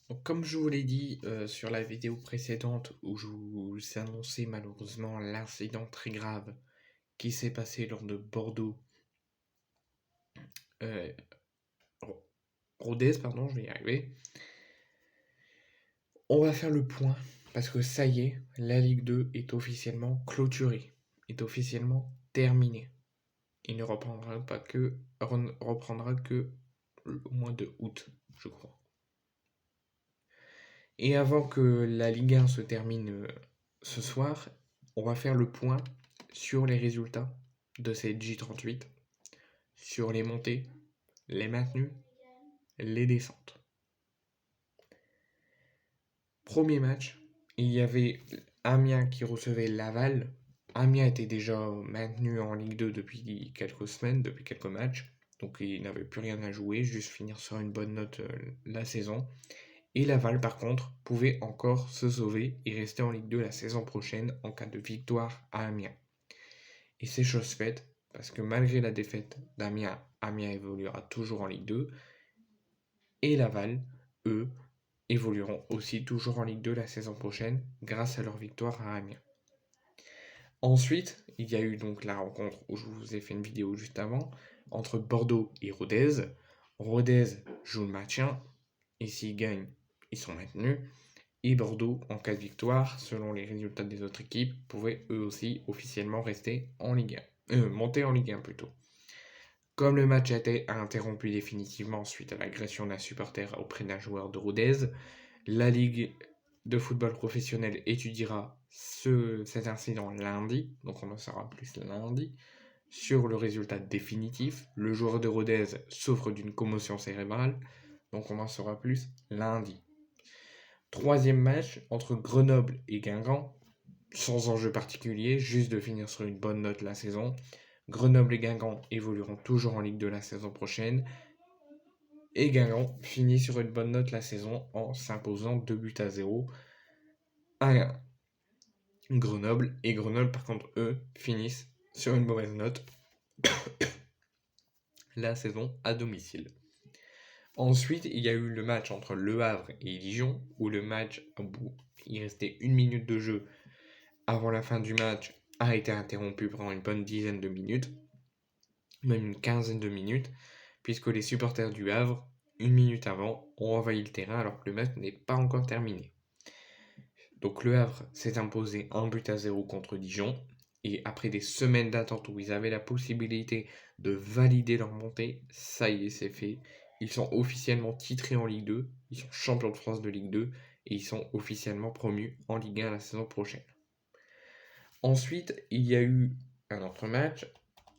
Donc, comme je vous l'ai dit sur la vidéo précédente où je vous annonçais malheureusement l'incident très grave qui s'est passé lors de Bordeaux, euh, Rodez, pardon, je vais y arriver. On va faire le point parce que ça y est, la Ligue 2 est officiellement clôturée, est officiellement terminée. Il ne reprendra que au mois de août, je crois. Et avant que la Ligue 1 se termine ce soir, on va faire le point sur les résultats de cette J38, sur les montées, les maintenues, les descentes. Premier match, il y avait Amiens qui recevait Laval. Amiens était déjà maintenu en Ligue 2 depuis quelques semaines, depuis quelques matchs. Donc il n'avait plus rien à jouer, juste finir sur une bonne note la saison. Et Laval, par contre, pouvait encore se sauver et rester en Ligue 2 la saison prochaine en cas de victoire à Amiens. Et c'est chose faite, parce que malgré la défaite d'Amiens, Amiens évoluera toujours en Ligue 2. Et Laval, eux, évolueront aussi toujours en Ligue 2 la saison prochaine grâce à leur victoire à Amiens. Ensuite, il y a eu donc la rencontre où je vous ai fait une vidéo juste avant, entre Bordeaux et Rodez. Rodez joue le maintien, et s'ils gagnent, ils sont maintenus. Et Bordeaux, en cas de victoire, selon les résultats des autres équipes, pouvaient eux aussi officiellement rester en Ligue 1. Monter en Ligue 1 plutôt. Comme le match a été interrompu définitivement suite à l'agression d'un supporter auprès d'un joueur de Rodez, la Ligue de football professionnel étudiera cet incident lundi, donc on en saura plus lundi, sur le résultat définitif. Le joueur de Rodez souffre d'une commotion cérébrale, donc on en saura plus lundi. Troisième match entre Grenoble et Guingamp, sans enjeu particulier, juste de finir sur une bonne note la saison. Grenoble et Guingamp évolueront toujours en Ligue 2 la saison prochaine. Et Guingamp finit sur une bonne note la saison en s'imposant 2 buts à 0 à Grenoble. Et Grenoble, par contre, eux, finissent sur une mauvaise note la saison à domicile. Ensuite, il y a eu le match entre Le Havre et Dijon, où le match, il restait 1 minute de jeu avant la fin du match, a été interrompu pendant une bonne dizaine de minutes, même une quinzaine de minutes, puisque les supporters du Havre, 1 minute avant, ont envahi le terrain alors que le match n'est pas encore terminé. Donc le Havre s'est imposé 1 but à 0 contre Dijon, et après des semaines d'attente où ils avaient la possibilité de valider leur montée, ça y est, c'est fait. Ils sont officiellement titrés en Ligue 2, ils sont champions de France de Ligue 2, et ils sont officiellement promus en Ligue 1 la saison prochaine. Ensuite, il y a eu un autre match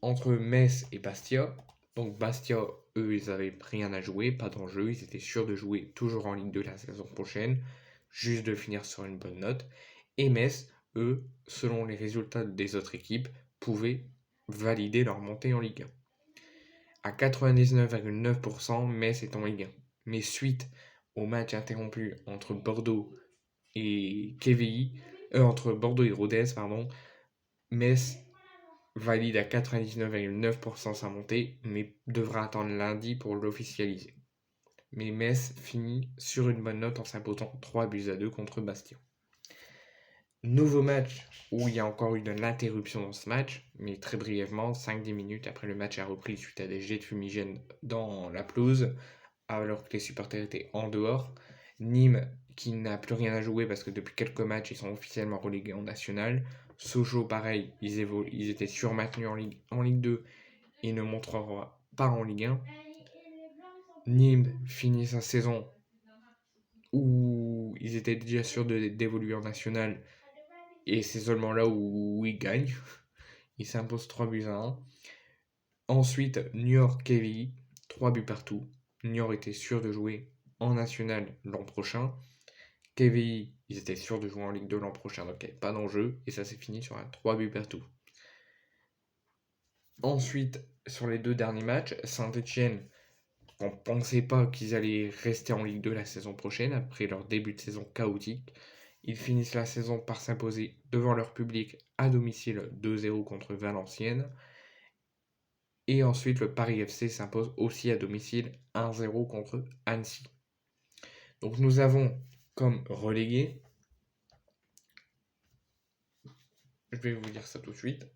entre Metz et Bastia. Donc Bastia, eux, ils avaient rien à jouer, pas d'enjeu, ils étaient sûrs de jouer toujours en Ligue 2 la saison prochaine, juste de finir sur une bonne note. Et Metz, eux, selon les résultats des autres équipes, pouvaient valider leur montée en Ligue 1. À 99,9%, Metz est en Ligue 1. Mais suite au match interrompu entre Bordeaux et entre Bordeaux et Rodez, Metz valide à 99,9% sa montée, mais devra attendre lundi pour l'officialiser. Mais Metz finit sur une bonne note en s'imposant 3 buts à 2 contre Bastia. Nouveau match où il y a encore eu de l'interruption dans ce match, mais très brièvement, 5-10 minutes après le match a repris suite à des jets de fumigène dans la pelouse, alors que les supporters étaient en dehors. Nîmes, qui n'a plus rien à jouer parce que depuis quelques matchs, ils sont officiellement relégués en national. Sochaux, pareil, ils étaient surmatenus en Ligue 2 et ne montreront pas en Ligue 1. Nîmes finit sa saison où ils étaient déjà sûrs d'évoluer en national et c'est seulement là où ils gagnent. Ils s'imposent 3 buts à 1. Ensuite, Niort, Quevilly, 3 buts partout. Niort était sûr de jouer en national l'an prochain. Quevilly, ils étaient sûrs de jouer en Ligue 2 l'an prochain, donc il n'y avait pas d'enjeu. Et ça s'est fini sur un 3 buts partout. Ensuite, sur les 2 derniers matchs, Saint-Etienne, on ne pensait pas qu'ils allaient rester en Ligue 2 la saison prochaine, après leur début de saison chaotique. Ils finissent la saison par s'imposer devant leur public à domicile 2-0 contre Valenciennes. Et ensuite, le Paris FC s'impose aussi à domicile 1-0 contre Annecy. Donc nous avons comme relégués, je vais vous dire ça tout de suite,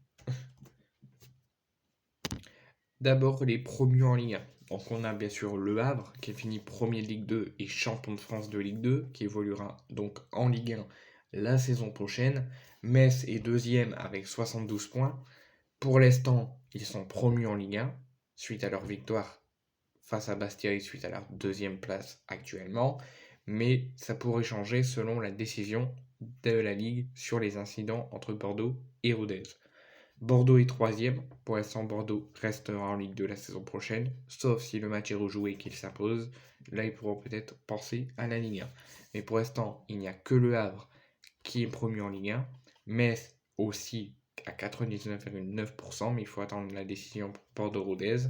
d'abord les promus en Ligue 1. Donc on a bien sûr Le Havre qui est fini premier de Ligue 2 et champion de France de Ligue 2, qui évoluera donc en Ligue 1 la saison prochaine. Metz est deuxième avec 72 points. Pour l'instant, ils sont promus en Ligue 1 suite à leur victoire face à Bastia et suite à leur deuxième place actuellement. Mais ça pourrait changer selon la décision de la Ligue sur les incidents entre Bordeaux et Rodez. Bordeaux est troisième. Pour l'instant, Bordeaux restera en Ligue 2 la saison prochaine, sauf si le match est rejoué et qu'il s'impose. Là, ils pourront peut-être penser à la Ligue 1. Mais pour l'instant, il n'y a que Le Havre qui est promu en Ligue 1. Metz aussi à 99,9%, mais il faut attendre la décision pour Bordeaux-Rodez.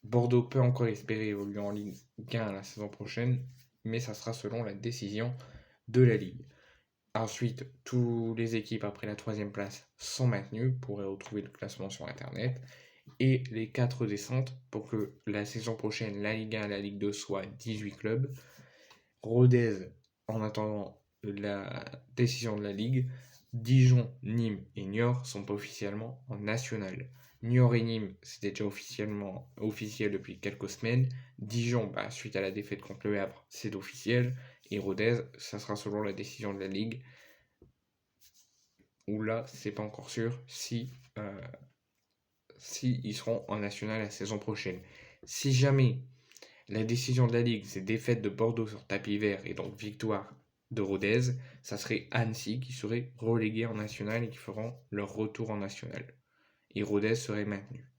Bordeaux peut encore espérer évoluer en Ligue 1 la saison prochaine, mais ça sera selon la décision de la Ligue. Ensuite, toutes les équipes après la troisième place sont maintenues. Vous pourrez retrouver le classement sur Internet. Et les 4 descentes pour que la saison prochaine, la Ligue 1 et la Ligue 2 soient 18 clubs. Rodez, en attendant la décision de la Ligue. Dijon, Nîmes et Niort sont pas officiellement en national. Niort et Nîmes, c'était déjà officiel depuis quelques semaines. Dijon, suite à la défaite contre le Havre, c'est officiel. Et Rodez, ça sera selon la décision de la Ligue. Où là, c'est pas encore sûr si ils seront en national la saison prochaine. Si jamais la décision de la Ligue, c'est défaite de Bordeaux sur tapis vert et donc victoire de Rodez, ça serait Annecy qui serait relégué en national et qui feront leur retour en national. Et Rodez serait maintenu.